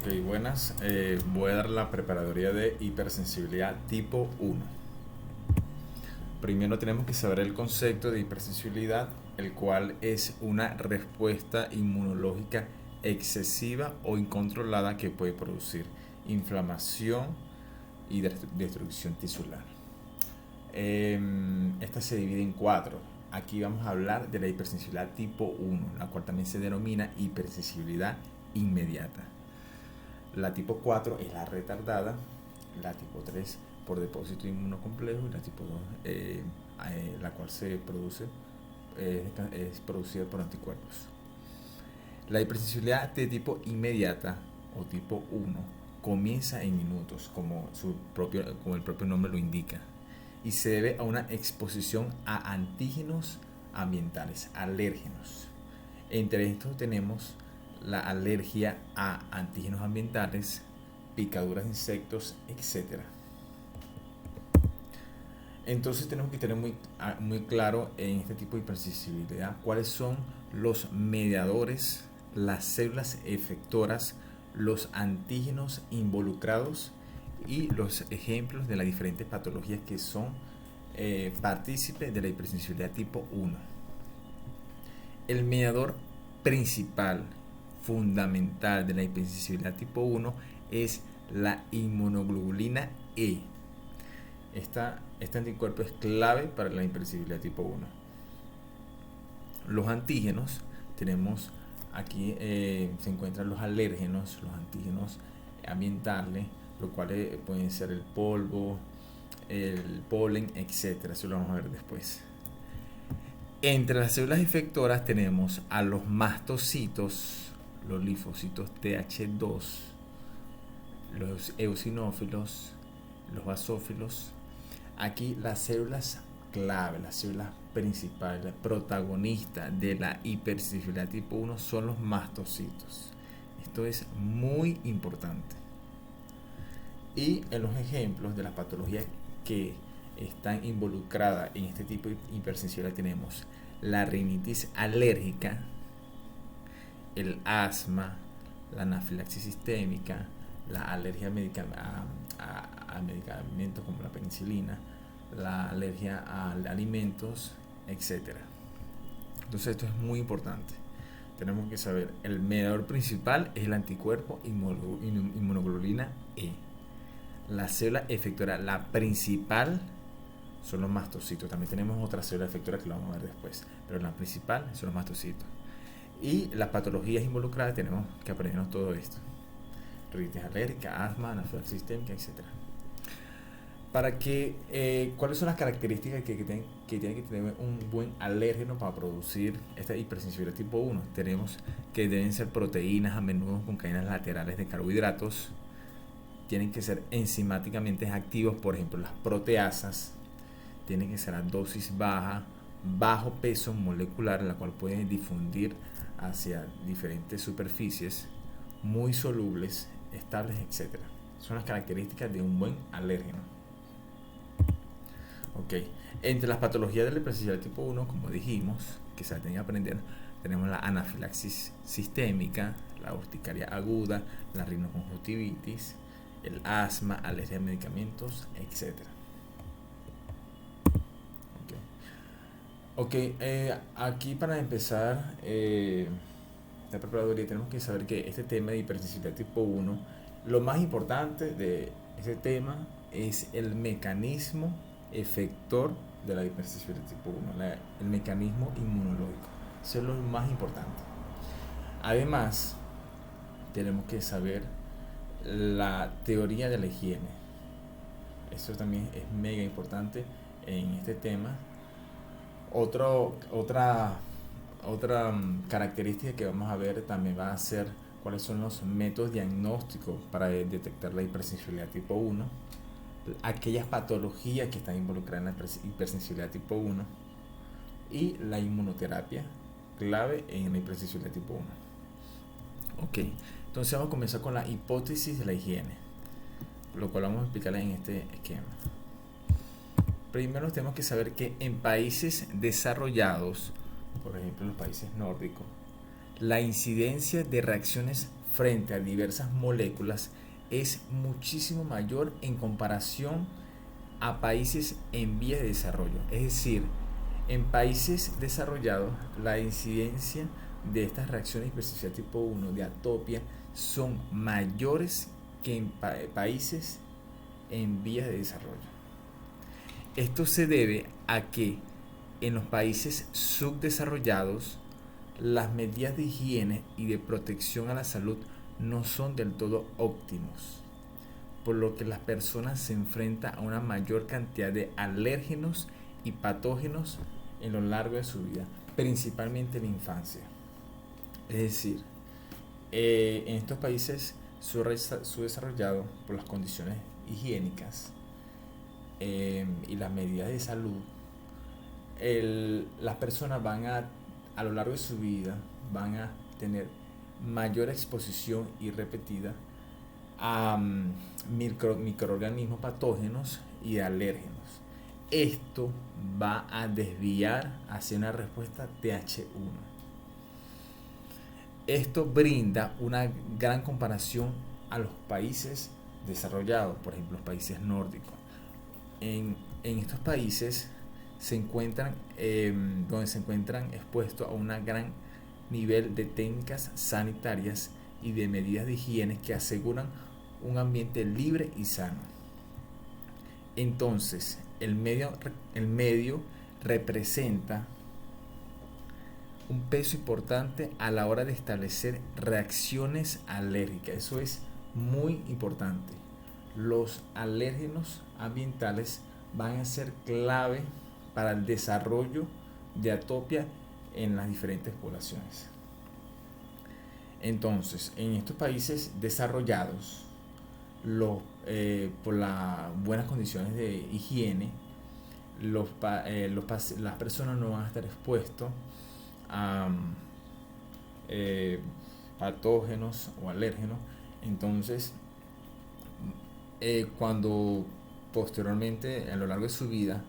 Ok, buenas. Voy a dar la preparadoria de hipersensibilidad tipo 1. Primero tenemos que saber el concepto de hipersensibilidad, el cual es una respuesta inmunológica excesiva o incontrolada que puede producir inflamación y destrucción tisular. Esta se divide en cuatro. Aquí vamos a hablar de la hipersensibilidad tipo 1, la cual también se denomina hipersensibilidad inmediata. La tipo 4 es la retardada, la tipo 3 por depósito inmunocomplejo y la tipo 2 la cual se produce es producida por anticuerpos. La hipersensibilidad de tipo inmediata o tipo 1 comienza en minutos, como el propio nombre lo indica, y se debe a una exposición a antígenos ambientales, alérgenos. Entre estos tenemos la alergia a antígenos ambientales, picaduras de insectos, etcétera. Entonces tenemos que tener muy claro en este tipo de hipersensibilidad cuáles son los mediadores, las células efectoras, los antígenos involucrados y los ejemplos de las diferentes patologías que son partícipes de la hipersensibilidad tipo 1. El mediador principal, fundamental de la hipersensibilidad tipo 1 es la inmunoglobulina E. Este anticuerpo es clave para la hipersensibilidad tipo 1. Los antígenos, tenemos aquí se encuentran los alérgenos, los antígenos ambientales, los cuales pueden ser el polvo, el polen, etcétera. Eso lo vamos a ver después. Entre las células efectoras tenemos a los mastocitos, los linfocitos Th2, los eosinófilos, los basófilos. Aquí las células clave, las células principales, las protagonistas de la hipersensibilidad tipo 1 son los mastocitos. Esto es muy importante. Y en los ejemplos de las patologías que están involucradas en este tipo de hipersensibilidad tenemos la rinitis alérgica, el asma, la anafilaxis sistémica, la alergia a medicamentos como la penicilina, la alergia a alimentos, etc. Entonces esto es muy importante. Tenemos que saber, el mediador principal es el anticuerpo inmunoglobulina E. La célula efectora, la principal, son los mastocitos. También tenemos otra célula efectora que lo vamos a ver después, pero la principal son los mastocitos. Y las patologías involucradas tenemos que aprendernos todo esto: rinitis alérgica, asma, anafilaxis sistémica, etc. ¿Cuáles son las características que tiene que tener un buen alérgeno para producir esta hipersensibilidad tipo 1? Tenemos que deben ser proteínas, a menudo con cadenas laterales de carbohidratos. Tienen que ser enzimáticamente activos, por ejemplo las proteasas. Tienen que ser a dosis baja, bajo peso molecular, en la cual pueden difundir hacia diferentes superficies, muy solubles, estables, etc. Son las características de un buen alérgeno. Ok, entre las patologías de la hipersensibilidad tipo 1, como dijimos, que se tienen que aprender, tenemos la anafilaxis sistémica, la urticaria aguda, la rinoconjuntivitis, el asma, alergia a medicamentos, etc. Ok, aquí para empezar la preparadoria tenemos que saber que este tema de hipersensibilidad tipo 1, lo más importante de este tema es el mecanismo efector de la hipersensibilidad tipo 1, el mecanismo inmunológico. Eso es lo más importante. Además, tenemos que saber la teoría de la higiene. Eso también es mega importante en este tema. Otra característica que vamos a ver también va a ser cuáles son los métodos diagnósticos para detectar la hipersensibilidad tipo 1, aquellas patologías que están involucradas en la hipersensibilidad tipo 1 y la inmunoterapia clave en la hipersensibilidad tipo 1. Ok, entonces vamos a comenzar con la hipótesis de la higiene, lo cual vamos a explicar en este esquema. Primero tenemos que saber que en países desarrollados, por ejemplo en los países nórdicos, la incidencia de reacciones frente a diversas moléculas es muchísimo mayor en comparación a países en vías de desarrollo. Es decir, en países desarrollados la incidencia de estas reacciones de hipersensibilidad tipo 1 de atopia son mayores que en países en vías de desarrollo. Esto se debe a que en los países subdesarrollados las medidas de higiene y de protección a la salud no son del todo óptimos, por lo que las personas se enfrentan a una mayor cantidad de alérgenos y patógenos en lo largo de su vida, principalmente en la infancia. Es decir, en estos países subdesarrollados, por las condiciones higiénicas y las medidas de salud, las personas a lo largo de su vida van a tener mayor exposición y repetida a microorganismos patógenos y alérgenos. Esto va a desviar hacia una respuesta TH1. Esto brinda una gran comparación a los países desarrollados, por ejemplo, los países nórdicos. En estos países se encuentran donde se encuentran expuestos a un gran nivel de técnicas sanitarias y de medidas de higiene que aseguran un ambiente libre y sano. Entonces, el medio representa un peso importante a la hora de establecer reacciones alérgicas. Eso es muy importante. Los alérgenos ambientales van a ser clave para el desarrollo de atopia en las diferentes poblaciones. Entonces, en estos países desarrollados, por las buenas condiciones de higiene, las personas no van a estar expuestos a patógenos o alérgenos. Entonces, cuando posteriormente a lo largo de su vida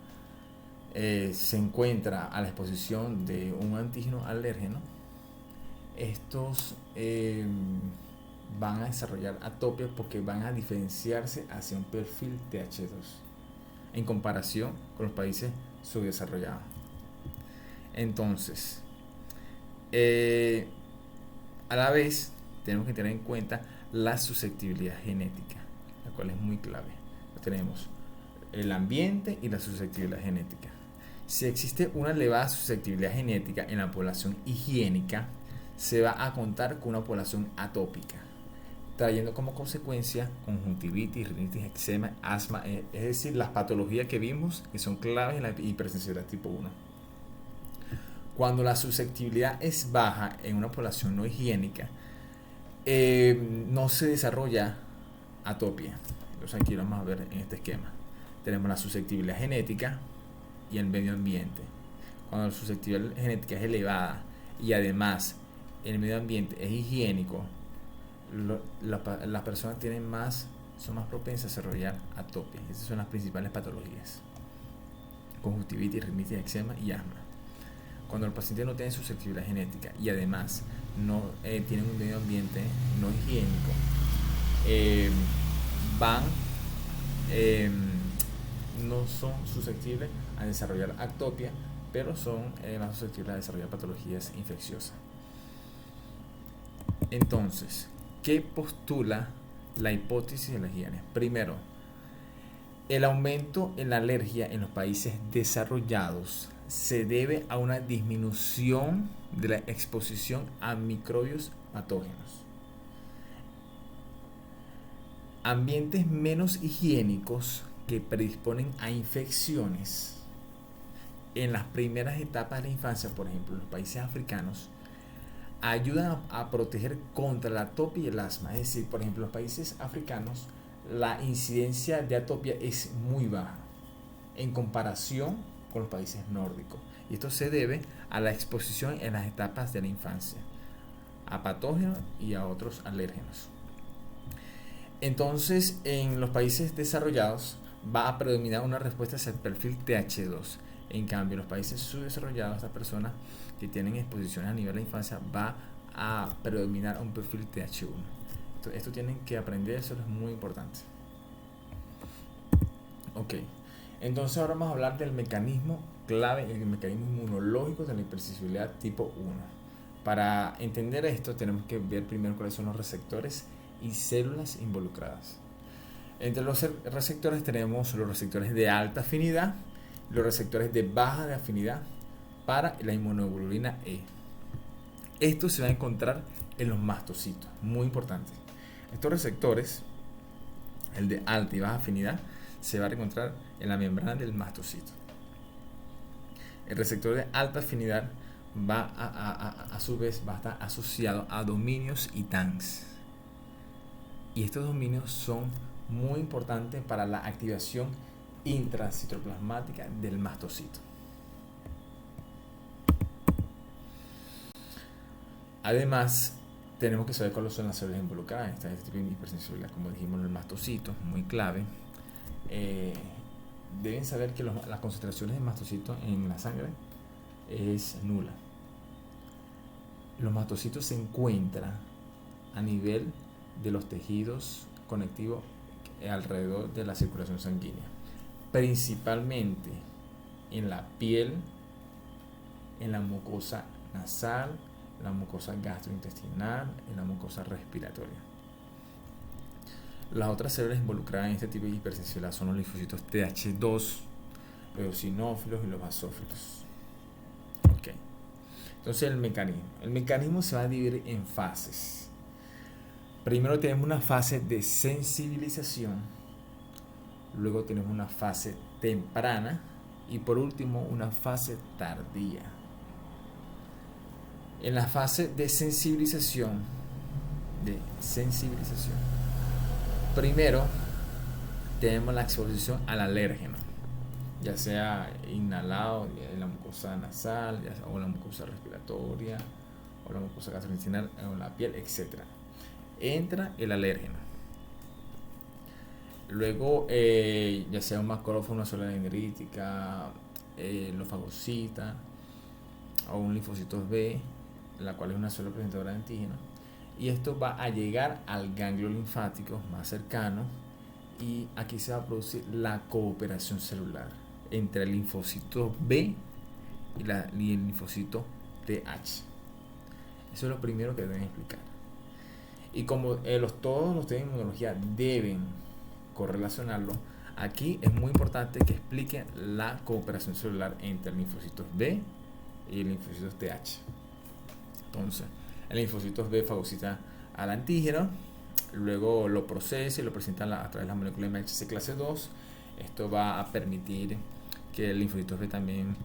se encuentra a la exposición de un antígeno alérgeno, estos van a desarrollar atopia porque van a diferenciarse hacia un perfil TH2 en comparación con los países subdesarrollados. Entonces, a la vez tenemos que tener en cuenta la susceptibilidad genética, la cual es muy clave. Tenemos el ambiente y la susceptibilidad genética. Si existe una elevada susceptibilidad genética en la población higiénica, se va a contar con una población atópica, trayendo como consecuencia conjuntivitis, rinitis, eczema, asma, es decir, las patologías que vimos que son claves en la hipersensibilidad tipo 1. Cuando la susceptibilidad es baja en una población no higiénica, no se desarrolla atopia. Entonces aquí lo vamos a ver en este esquema. Tenemos la susceptibilidad genética y el medio ambiente. Cuando la susceptibilidad genética es elevada y además el medio ambiente es higiénico, las personas son más propensas a desarrollar atopia. Esas son las principales patologías: conjuntivitis, rinitis, eczema y asma. Cuando los pacientes no tienen susceptibilidad genética y además no tienen un medio ambiente no higiénico, no son susceptibles a desarrollar atopia, pero son más susceptibles a desarrollar patologías infecciosas. Entonces, ¿qué postula la hipótesis de la higiene? Primero, el aumento en la alergia en los países desarrollados se debe a una disminución de la exposición a microbios patógenos. Ambientes menos higiénicos que predisponen a infecciones en las primeras etapas de la infancia, por ejemplo, en los países africanos, ayudan a proteger contra la atopia y el asma. Es decir, por ejemplo, en los países africanos la incidencia de atopia es muy baja en comparación con los países nórdicos, y esto se debe a la exposición en las etapas de la infancia a patógenos y a otros alérgenos. Entonces, en los países desarrollados va a predominar una respuesta hacia el perfil TH2. En cambio, en los países subdesarrollados, esta persona que tienen exposiciones a nivel de la infancia va a predominar un perfil TH1. Esto tienen que aprender, eso es muy importante. Ok, entonces ahora vamos a hablar del mecanismo clave, el mecanismo inmunológico de la hipersensibilidad tipo 1. Para entender esto tenemos que ver primero cuáles son los receptores y células involucradas. Entre los receptores tenemos los receptores de alta afinidad, los receptores de baja de afinidad para la inmunoglobulina E. Esto se va a encontrar en los mastocitos, muy importante. Estos receptores, el de alta y baja afinidad, se va a encontrar en la membrana del mastocito. El receptor de alta afinidad va a su vez va a estar asociado a dominios y TANs. Y estos dominios son muy importantes para la activación intracitoplasmática del mastocito. Además, tenemos que saber cuáles son las células involucradas en este tipo de hipersensibilidad. Como dijimos, el mastocito, muy clave. Deben saber que las concentraciones de mastocitos en la sangre es nula. Los mastocitos se encuentran a nivel de los tejidos conectivos alrededor de la circulación sanguínea, principalmente en la piel, en la mucosa nasal, en la mucosa gastrointestinal, en la mucosa respiratoria. Las otras células involucradas en este tipo de hipersensibilidad son los linfocitos TH2, los eosinófilos y los basófilos. Ok. Entonces el mecanismo se va a dividir en fases. Primero tenemos una fase de sensibilización, luego tenemos una fase temprana y por último una fase tardía. En la fase de sensibilización, primero tenemos la exposición al alérgeno, ya sea inhalado en la mucosa nasal, o la mucosa respiratoria, o la mucosa gastrointestinal, o la piel, etc. Entra el alérgeno. Luego, ya sea un macrófago, una célula dendrítica, los fagocitas, o un linfocitos B, la cual es una célula presentadora de antígeno. Y esto va a llegar al ganglio linfático más cercano y aquí se va a producir la cooperación celular entre el linfocito B y el linfocito TH. Eso es lo primero que deben explicar. Y como todos los temas de inmunología deben correlacionarlo, aquí es muy importante que expliquen la cooperación celular entre el linfocito B y el linfocito TH. Entonces, el linfocito B fagocita al antígeno, luego lo procesa y lo presenta a través de la molécula MHC clase 2. Esto va a permitir que el linfocito B también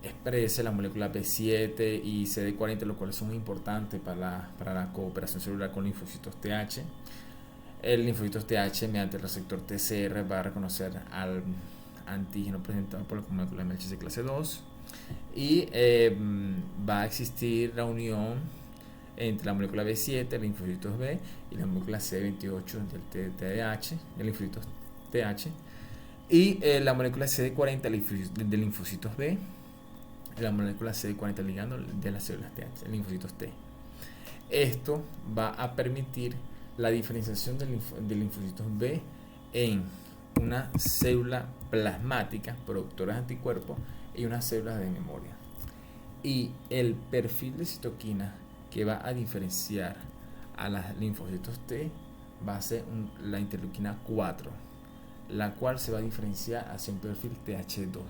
exprese la molécula B7 y CD40, lo cual son importantes para la cooperación celular con linfocitos TH. El linfocito TH, mediante el receptor TCR, va a reconocer al antígeno presentado por la molécula MHC clase 2 y va a existir la unión entre la molécula B7, el linfocitos B, y la molécula CD28 del TDH, el linfocitos TH, y la molécula CD40 del linfocitos B, y la molécula CD40 ligando de las células TH, el linfocitos T. Esto va a permitir la diferenciación del linfocitos B en una célula plasmática productora de anticuerpos y unas células de memoria. Y el perfil de citoquina que va a diferenciar a los linfocitos T va a ser la interleuquina 4, la cual se va a diferenciar hacia un perfil TH2.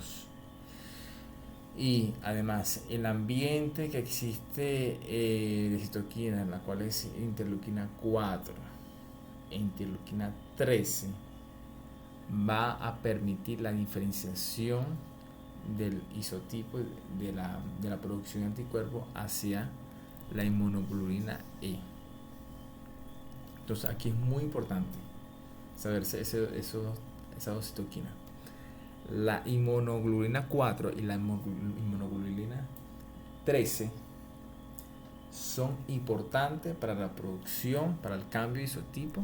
Y además el ambiente que existe de citoquina, la cual es interleuquina 4 e interleuquina 13, va a permitir la diferenciación del isotipo de la producción de anticuerpos hacia la inmunoglobulina E. Entonces aquí es muy importante saberse esas dos citoquinas. La inmunoglobulina 4 y la inmunoglobulina 13 son importantes para la producción, para el cambio de isotipo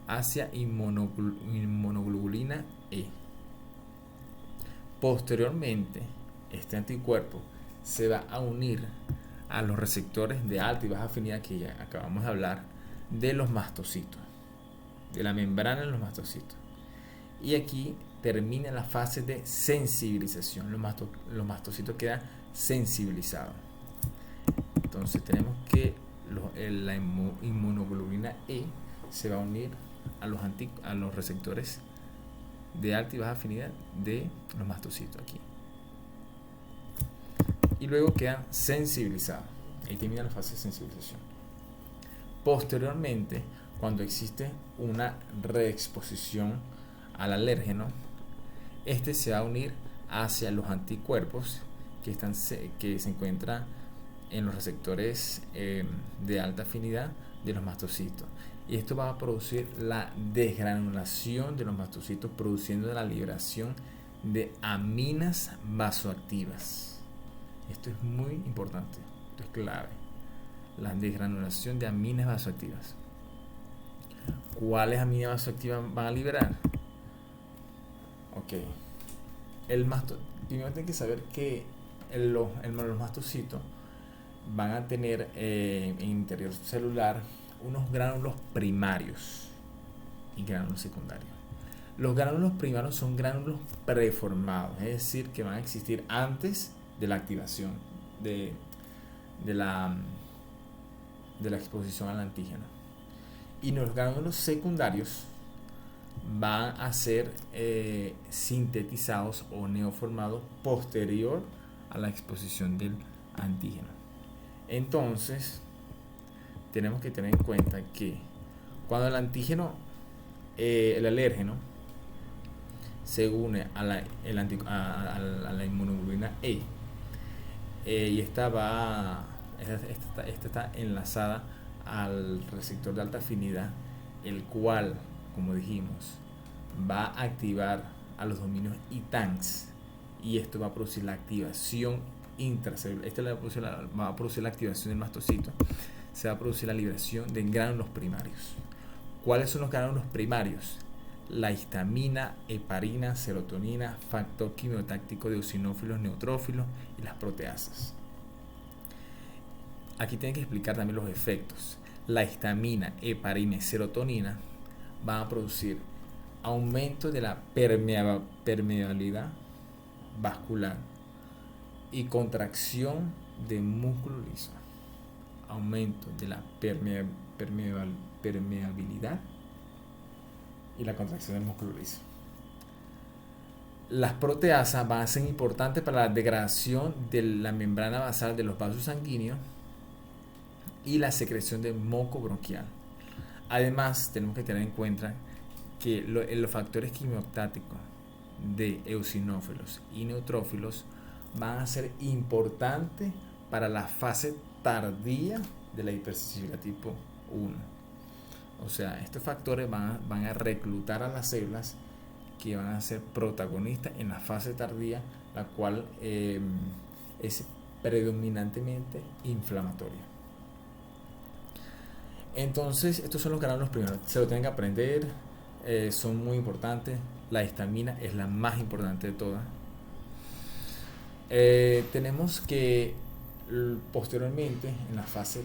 hacia inmunoglobulina E. Posteriormente, este anticuerpo se va a unir a los receptores de alta y baja afinidad que ya acabamos de hablar, de los mastocitos, de la membrana de los mastocitos. Y aquí termina la fase de sensibilización. Los mastocitos quedan sensibilizados. Entonces tenemos que la inmunoglobulina E se va a unir a los receptores de alta y baja afinidad de los mastocitos aquí. Y luego quedan sensibilizados. Ahí termina la fase de sensibilización. Posteriormente, cuando existe una reexposición al alérgeno, este se va a unir hacia los anticuerpos que se encuentran en los receptores de alta afinidad de los mastocitos. Y esto va a producir la desgranulación de los mastocitos, produciendo la liberación de aminas vasoactivas. Esto es muy importante, esto es clave. La desgranulación de aminas vasoactivas. ¿Cuáles aminas vasoactivas van a liberar? Ok. Primero tienen que saber que los mastocitos van a tener en el interior celular unos gránulos primarios y gránulos secundarios. Los gránulos primarios son gránulos preformados, es decir, que van a existir antes de la activación de la exposición al antígeno. Y los gránulos secundarios van a ser sintetizados o neoformados posterior a la exposición del antígeno. Entonces, tenemos que tener en cuenta que cuando el antígeno, el alérgeno, se une a la inmunoglobulina E, y esta está enlazada al receptor de alta afinidad, el cual, como dijimos, va a activar a los dominios ITANX, y esto va a producir la activación intracelular. Va a producir la activación del mastocito. Se va a producir la liberación de gránulos primarios. ¿Cuáles son los gránulos primarios? La histamina, heparina, serotonina, factor quimiotáctico de eosinófilos, neutrófilos y las proteasas. Aquí tienen que explicar también los efectos. La histamina, heparina y serotonina van a producir aumento de la permeabilidad vascular y contracción de músculo liso. Aumento de la permeabilidad y la contracción del músculo liso. Las proteasas van a ser importantes para la degradación de la membrana basal de los vasos sanguíneos y la secreción de moco bronquial. Además, tenemos que tener en cuenta que los factores quimiostáticos de eosinófilos y neutrófilos van a ser importantes para la fase tardía de la hipersensibilidad tipo 1. O sea, estos factores van a reclutar a las células que van a ser protagonistas en la fase tardía, la cual es predominantemente inflamatoria. Entonces, estos son los gránulos primeros. Se lo tienen que aprender, son muy importantes. La histamina es la más importante de todas. Tenemos que posteriormente, en la fase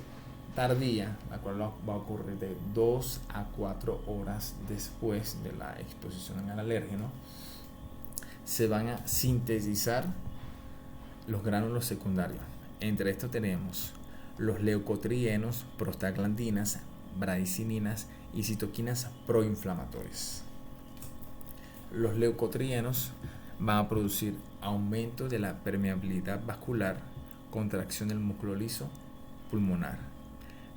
tardía, la cual va a ocurrir de 2 a 4 horas después de la exposición al alérgeno, se van a sintetizar los gránulos secundarios. Entre estos tenemos los leucotrienos, prostaglandinas, bradicininas y citoquinas proinflamatorias. Los leucotrienos van a producir aumento de la permeabilidad vascular, contracción del músculo liso pulmonar.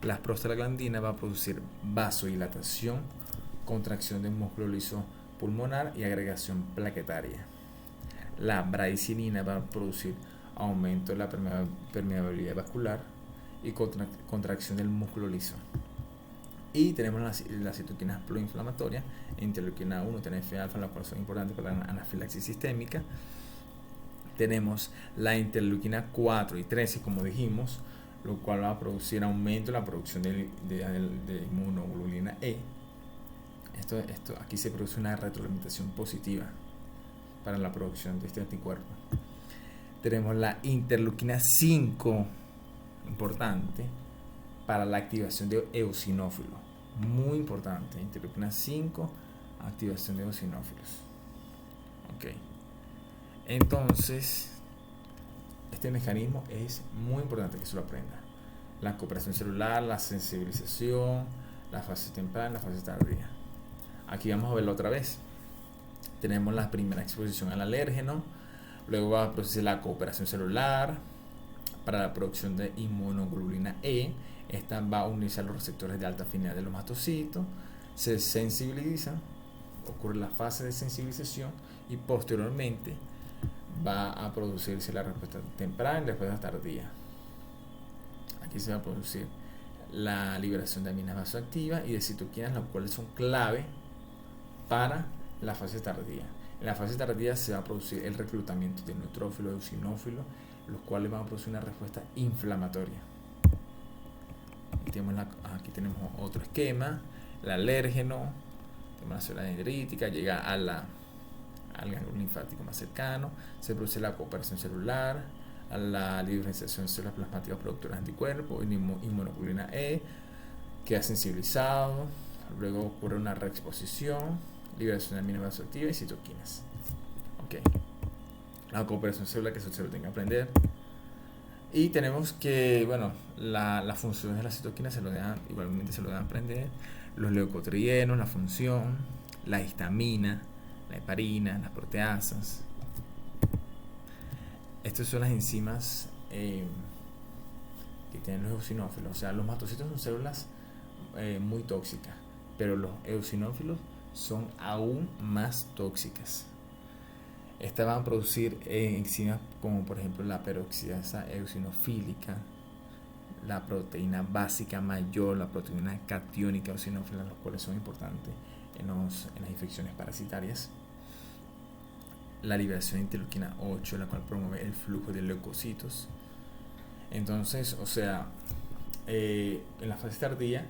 Las prostaglandinas van a producir vasodilatación, contracción del músculo liso pulmonar y agregación plaquetaria. La bradicinina va a producir aumento de la permeabilidad vascular y contracción del músculo liso. Y tenemos las citoquinas proinflamatorias, interleuquina 1, TNF-alfa, las cuales son importantes para la anafilaxis sistémica. Tenemos la interleuquina 4 y 13, como dijimos, lo cual va a producir aumento en la producción de inmunoglobulina E. Aquí se produce una retroalimentación positiva para la producción de este anticuerpo. Tenemos la interleuquina 5, importante para la activación de eosinófilos. Muy importante, interleucina 5, activación de eosinófilos. Ok. Entonces, este mecanismo es muy importante que se lo aprenda. La cooperación celular, la sensibilización, la fase temprana, la fase tardía. Aquí vamos a verlo otra vez. Tenemos la primera exposición al alérgeno, luego va a producirse la cooperación celular para la producción de inmunoglobulina E. Esta va a unirse a los receptores de alta afinidad de los mastocitos, se sensibilizan, ocurre la fase de sensibilización y posteriormente va a producirse la respuesta temprana y la respuesta tardía. Aquí se va a producir la liberación de aminas vasoactivas y de citoquinas, las cuales son clave para la fase tardía. En la fase tardía se va a producir el reclutamiento de neutrófilos y eosinófilos, los cuales van a producir una respuesta inflamatoria. Aquí tenemos otro esquema, el alérgeno, tenemos la célula dendrítica, llega al ganglio linfático más cercano, se produce la cooperación celular, a la diferenciación de células plasmáticas productoras de anticuerpos, inmunoglobulina E, queda sensibilizado, luego ocurre una reexposición, liberación de aminas vasoactivas y citoquinas. Ok. La cooperación celular, que eso se lo tenga que aprender. Y tenemos que, bueno, las funciones de las citoquinas igualmente se lo deben aprender. Los leucotrienos, la función, la histamina, la heparina, las proteasas. Estas son las enzimas que tienen los eosinófilos. O sea, los mastocitos son células muy tóxicas, pero los eosinófilos son aún más tóxicas. Estas van a producir enzimas como por ejemplo la peroxidasa eosinofílica, la proteína básica mayor, la proteína catiónica eosinófila, los cuales son importantes en las infecciones parasitarias. La liberación de interleucina 8, la cual promueve el flujo de leucocitos. Entonces, o sea, en la fase tardía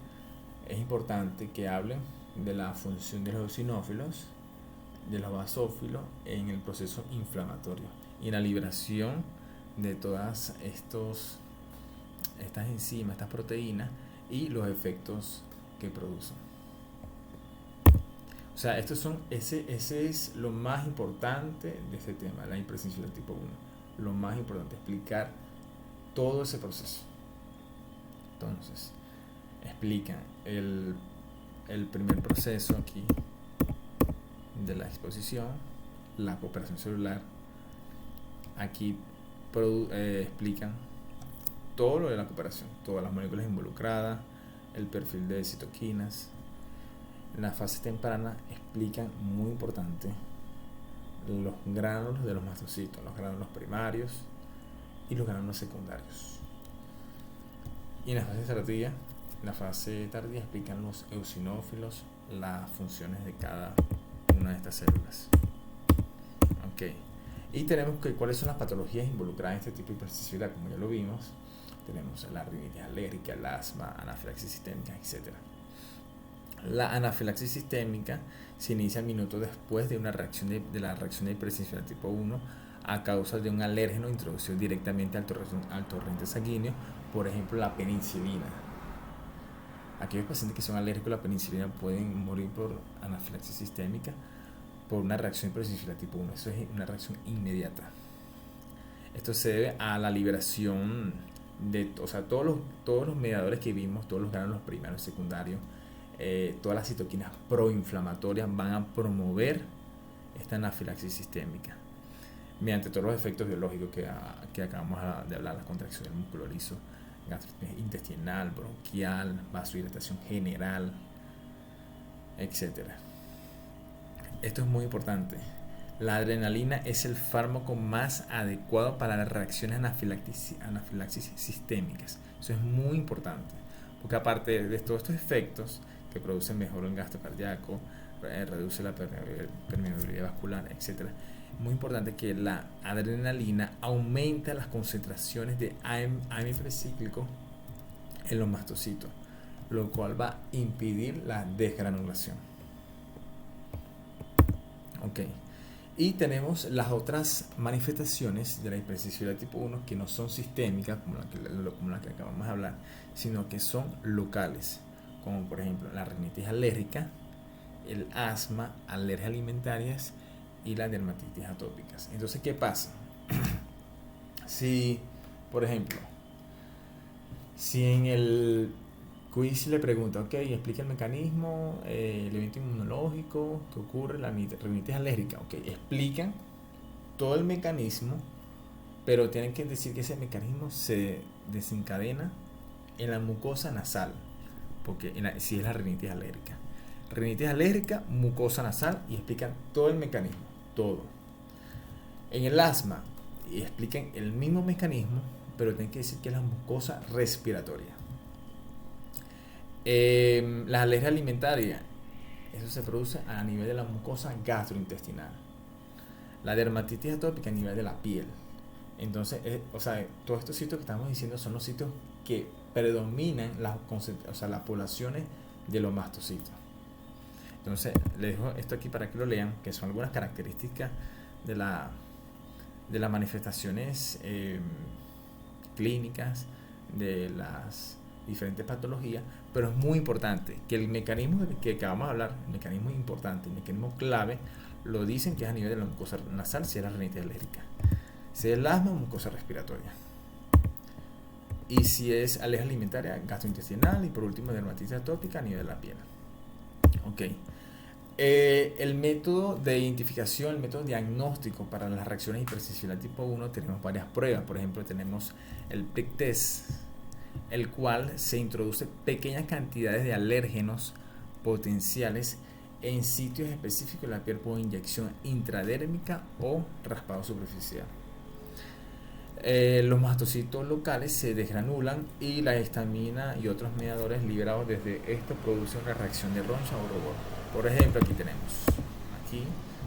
es importante que hablen de la función de los eosinófilos, de los basófilos en el proceso inflamatorio y en la liberación de todas estas enzimas, estas proteínas y los efectos que producen. O sea, ese es lo más importante de este tema, la hipersensibilidad tipo 1. Lo más importante, explicar todo ese proceso. Entonces, explican el primer proceso aquí de la exposición, la cooperación celular. Aquí explican todo lo de la cooperación, todas las moléculas involucradas, el perfil de citoquinas. En la fase temprana explican, muy importante, los gránulos de los mastocitos, los gránulos primarios y los gránulos secundarios. Y en la fase tardía explican los eosinófilos, las funciones de cada una de estas células. Ok. Y tenemos que cuáles son las patologías involucradas en este tipo de hipersensibilidad, como ya lo vimos. Tenemos la rinitis alérgica, el asma, anafilaxis sistémica, etc. La anafilaxis sistémica se inicia minutos después de una reacción de la reacción de hipersensibilidad tipo 1 a causa de un alérgeno introducido directamente al torrente sanguíneo, por ejemplo la penicilina. Aquellos pacientes que son alérgicos a la penicilina pueden morir por anafilaxis sistémica por una reacción hipersensibilidad tipo 1. Eso es una reacción inmediata. Esto se debe a la liberación de, o sea, todos los mediadores que vimos, todos los gránulos primarios, secundarios, todas las citoquinas proinflamatorias van a promover esta anafilaxis sistémica mediante todos los efectos biológicos que acabamos de hablar, la contracción del músculo liso, intestinal, bronquial, vasodilatación general, etc. Esto es muy importante. La adrenalina es el fármaco más adecuado para las reacciones anafilaxis sistémicas. Eso es muy importante, porque aparte de todos estos efectos que producen mejor el gasto cardíaco, reduce la permeabilidad vascular, etc. Es muy importante que la adrenalina aumenta las concentraciones de AMP cíclico en los mastocitos, lo cual va a impedir la desgranulación. Ok. Y tenemos las otras manifestaciones de la hipersensibilidad tipo 1 que no son sistémicas, como la que acabamos de hablar, sino que son locales, como por ejemplo la rinitis alérgica, el asma, alergias alimentarias y las dermatitis atópicas. Entonces, ¿qué pasa? Si, por ejemplo, si en el quiz le pregunta, ok, explica el mecanismo, el evento inmunológico que ocurre, la rinitis alérgica, ok, explican todo el mecanismo, pero tienen que decir que ese mecanismo se desencadena en la mucosa nasal, porque si es la rinitis alérgica. Rinitis alérgica, mucosa nasal, y explican todo el mecanismo, todo. En el asma, y explican el mismo mecanismo, pero tienen que decir que es la mucosa respiratoria. La alergia alimentaria, eso se produce a nivel de la mucosa gastrointestinal. La dermatitis atópica a nivel de la piel. Entonces, todos estos sitios que estamos diciendo son los sitios que predominan las poblaciones de los mastocitos. Entonces, les dejo esto aquí para que lo lean, que son algunas características de las manifestaciones clínicas de las diferentes patologías, pero es muy importante que el mecanismo que acabamos de hablar, el mecanismo importante, el mecanismo clave, lo dicen que es a nivel de la mucosa nasal, si es la rinitis alérgica, si es el asma, mucosa respiratoria, y si es alergia alimentaria, gastrointestinal, y por último dermatitis atópica a nivel de la piel. Ok. El método de identificación, el método diagnóstico para las reacciones hipersensibilidad tipo 1, tenemos varias pruebas. Por ejemplo, tenemos el prick test, el cual se introduce pequeñas cantidades de alérgenos potenciales en sitios específicos de la piel por inyección intradérmica o raspado superficial. Los mastocitos locales se desgranulan y la histamina y otros mediadores liberados desde esto producen una reacción de roncha o rubor. Por ejemplo, aquí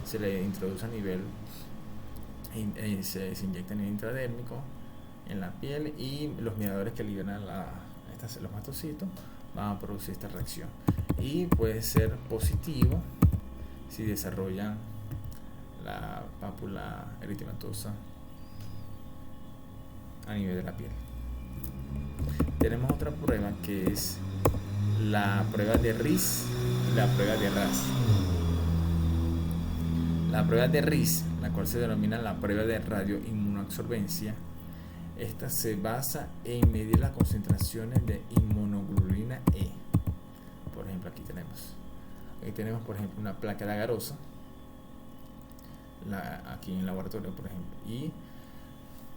se le introduce a nivel, se inyecta a nivel intradérmico en la piel, y los mediadores que liberan los mastocitos van a producir esta reacción, y puede ser positivo si desarrollan la pápula eritematosa a nivel de la piel. Tenemos otra prueba que es la prueba de RIS y la prueba de RAS. La prueba de RIS, la cual se denomina la prueba de radioinmunoabsorbencia, esta se basa en medir las concentraciones de inmunoglobulina E. Por ejemplo, aquí tenemos por ejemplo una placa de agarosa, aquí en el laboratorio, por ejemplo, y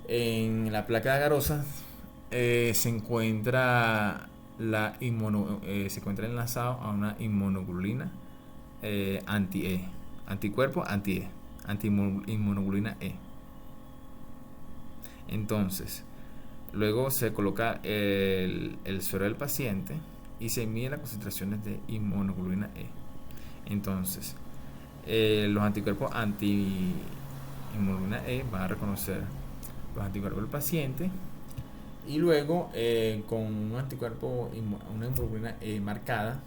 en la placa de agarosa se encuentra se encuentra enlazado a una inmunoglobulina anti-E, anticuerpo anti-E, anti-inmunoglobulina E. Entonces, luego se coloca el suero del paciente y se mide las concentraciones de inmunoglobulina E. Entonces, los anticuerpos anti-inmunoglobulina E van a reconocer los anticuerpos del paciente, y luego con un anticuerpo, una inmunoglobulina E marcada,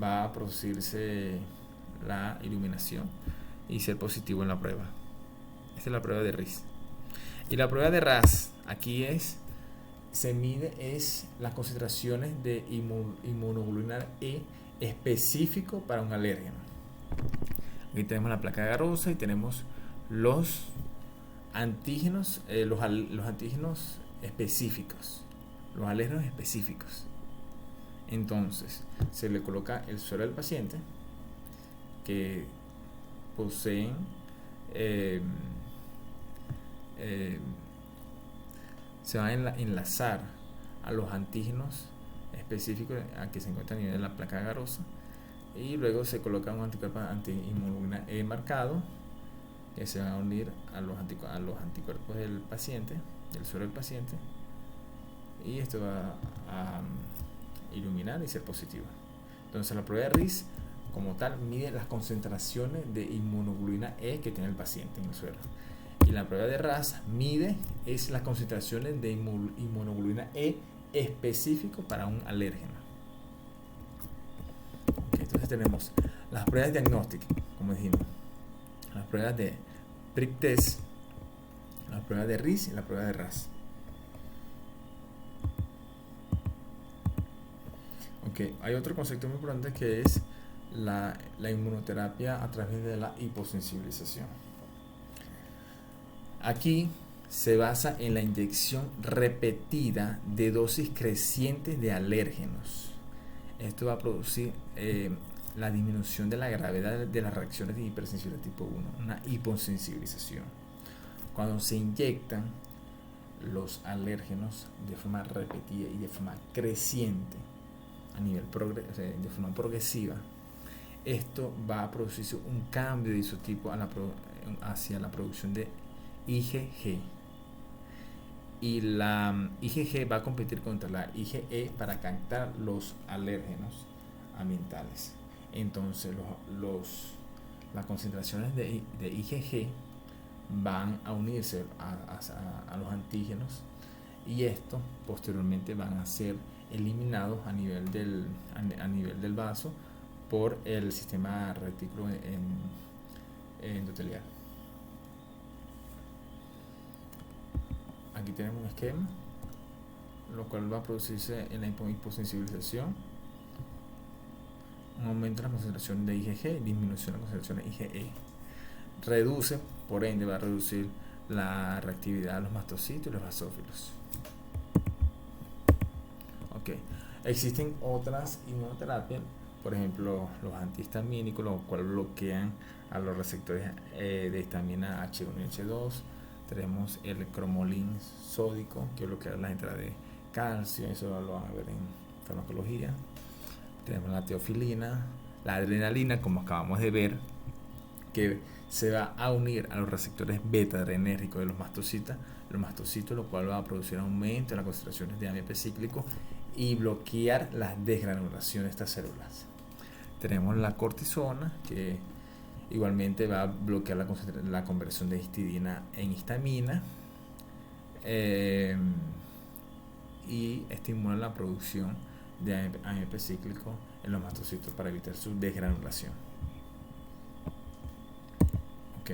va a producirse la iluminación y ser positivo en la prueba. Esta es la prueba de RIS. Y la prueba de RAS, aquí se mide las concentraciones de inmunoglobulina E específico para un alérgeno. Aquí tenemos la placa de agarosa y tenemos los antígenos, los antígenos específicos, los alérgenos específicos. Entonces, se le coloca el suero del paciente, que poseen se van a enlazar a los antígenos específicos a que se encuentran a nivel de la placa de agarosa, y luego se coloca un anticuerpo anti-inmunoglobulina E marcado, que se van a unir a los anticuerpos del paciente, del suero del paciente, y esto va a iluminar y ser positivo. Entonces, la prueba de RIS como tal mide las concentraciones de inmunoglobulina E que tiene el paciente en el suero, y la prueba de RAS mide las concentraciones de inmunoglobulina E específico para un alérgeno. Okay, entonces tenemos las pruebas diagnósticas, como dijimos, las pruebas de prick test, las pruebas de RIS y la prueba de RAS. Ok, hay otro concepto muy importante que es la inmunoterapia a través de la hiposensibilización. Aquí se basa en la inyección repetida de dosis crecientes de alérgenos. Esto va a producir la disminución de la gravedad de las reacciones de hipersensibilidad tipo 1, una hiposensibilización. Cuando se inyectan los alérgenos de forma repetida y de forma creciente, de forma progresiva, esto va a producir un cambio de isotipo hacia la producción de IgG. Y la IgG va a competir contra la IgE para captar los alérgenos ambientales. Entonces las concentraciones de IgG van a unirse a los antígenos, y estos posteriormente van a ser eliminados a nivel del vaso por el sistema retículo endotelial. Aquí tenemos un esquema, lo cual va a producirse en la hiposensibilización un aumento en la concentración de IgG, disminución de la concentración de IgE. Reduce, por ende, va a reducir la reactividad de los mastocitos y los basófilos. Ok, existen otras inmunoterapias, por ejemplo, los antihistamínicos, los cuales bloquean a los receptores de histamina H1 y H2. Tenemos el cromolin sódico, que bloquea la entrada de calcio, eso lo van a ver en farmacología. Tenemos la teofilina, la adrenalina, como acabamos de ver, que se va a unir a los receptores beta adrenérgicos de los mastocitos, lo cual va a producir aumento en las concentraciones de AMP cíclico y bloquear la desgranulación de estas células. Tenemos la cortisona, que igualmente va a bloquear la conversión de histidina en histamina, y estimula la producción de AMP cíclico en los mastocitos para evitar su desgranulación. Ok,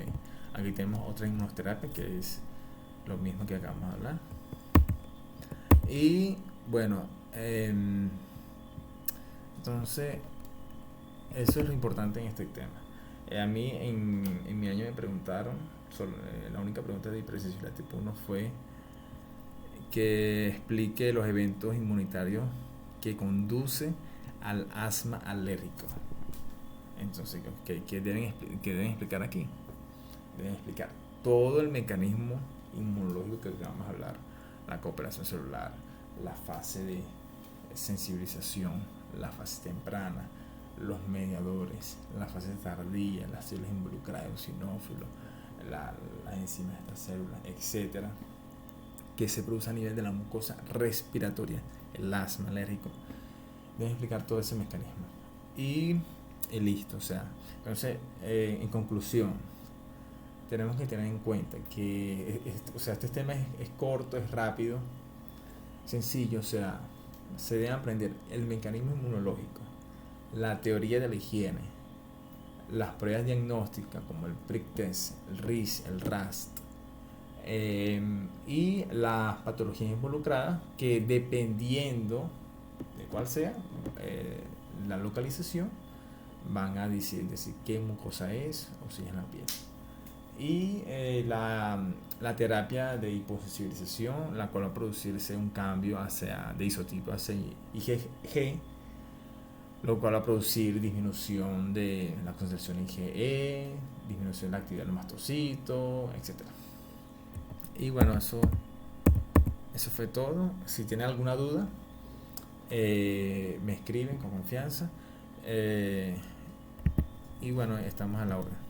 aquí tenemos otra inmunoterapia que es lo mismo que acabamos de hablar. Y bueno, entonces eso es lo importante en este tema. A mí en mi año me preguntaron, la única pregunta de hipersensibilidad tipo 1 fue que explique los eventos inmunitarios que conducen al asma alérgico. Entonces, ¿qué deben explicar aquí? Deben explicar todo el mecanismo inmunológico que vamos a hablar: la cooperación celular, la fase de sensibilización, la fase temprana, los mediadores, la fase tardía, las células involucradas, el eosinófilo, las enzimas de estas células, etcétera, que se produce a nivel de la mucosa respiratoria, el asma alérgico. Deben explicar todo ese mecanismo y listo. O sea, entonces, en conclusión, tenemos que tener en cuenta que este tema es corto, es rápido, sencillo. O sea, se debe aprender el mecanismo inmunológico, la teoría de la higiene, las pruebas diagnósticas como el prick test, el RIS, el RAS, y las patologías involucradas, que dependiendo de cuál sea la localización, van a decir qué mucosa es o si es en la piel. Y la terapia de hiposensibilización, la cual va a producirse un cambio de isotipo hacia IgG, lo cual va a producir disminución de la concentración de IgE, disminución de la actividad del mastocito, etc. Y bueno, eso fue todo. Si tienen alguna duda, me escriben con confianza, y bueno, estamos a la orden.